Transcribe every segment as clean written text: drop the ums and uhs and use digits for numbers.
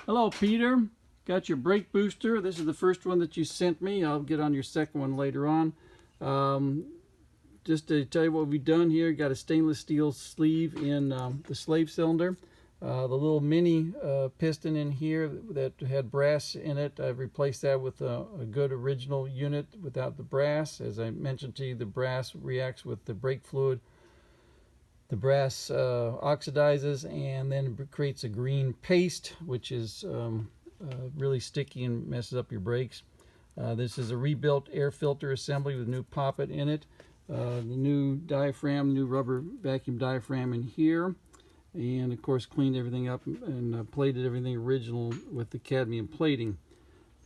Hello, Peter. Got your brake booster. This is the first one that you sent me. I'll get on your second one later on. Just to tell you what we've done here, got a stainless steel sleeve in the slave cylinder. The little mini piston in here that had brass in it, I've replaced that with a good original unit without the brass. As I mentioned to you, the brass reacts with the brake fluid. The brass oxidizes and then creates a green paste, which is really sticky and messes up your brakes. This is a rebuilt air filter assembly with new poppet in it. The new diaphragm, new rubber vacuum diaphragm in here. And of course cleaned everything up and plated everything original with the cadmium plating.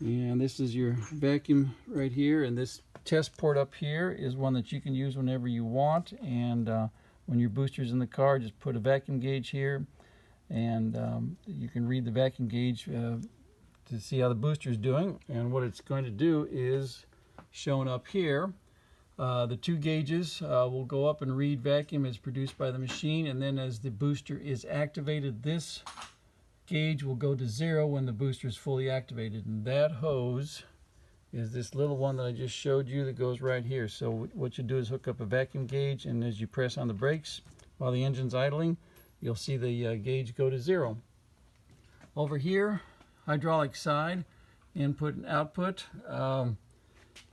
And this is your vacuum right here, and this test port up here is one that you can use whenever you want. And when your booster's in the car, just put a vacuum gauge here, and you can read the vacuum gauge to see how the booster is doing. And what it's going to do is shown up here. The two gauges will go up and read vacuum as produced by the machine, and then as the booster is activated, this gauge will go to 0 when the booster is fully activated. And that hose is this little one that I just showed you that goes right here. So what you do is hook up a vacuum gauge, and as you press on the brakes while the engine's idling, you'll see the gauge go to 0. Over here, hydraulic side, input and output.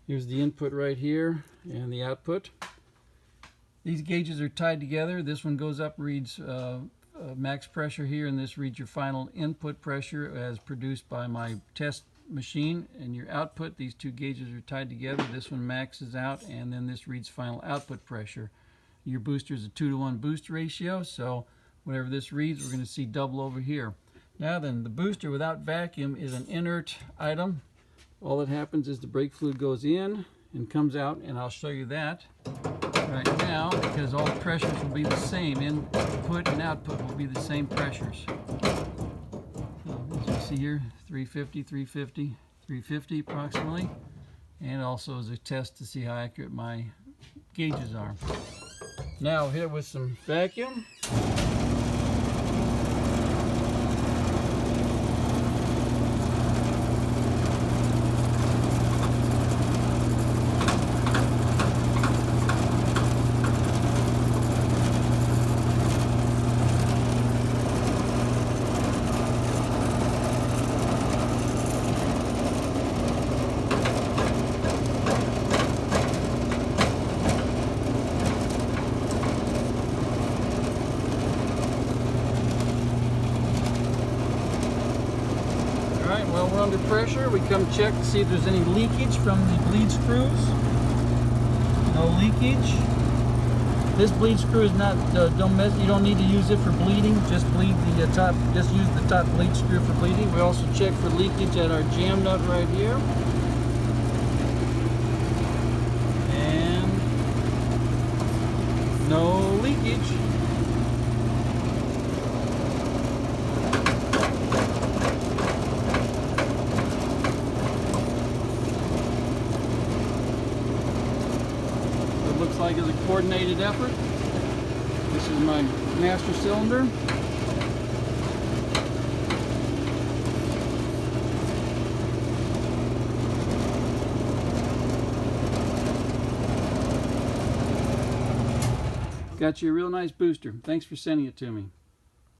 Here's the input right here and the output. These gauges are tied together. This one goes up, reads max pressure here, and this reads your final input pressure as produced by my test machine. And your output, these two gauges are tied together. This one maxes out, and then this reads final output pressure. Your booster is a 2-to-1 boost ratio, so whatever this reads, we're going to see double over here. Now then, the booster without vacuum is an inert item. All that happens is the brake fluid goes in and comes out, and I'll show you that right now because all the pressures will be the same. Input and output will be the same pressures. So as you see here, 350, 350, 350 approximately, and also as a test to see how accurate my gauges are. Now I'll hit it with some vacuum. Well, we're under pressure. We come check to see if there's any leakage from the bleed screws. No leakage. This bleed screw is not, you don't need to use it for bleeding. Just bleed the top, just use the top bleed screw for bleeding. We also check for leakage at our jam nut right here. And no leakage. Looks like it's a coordinated effort. This is my master cylinder. Got you a real nice booster. Thanks for sending it to me.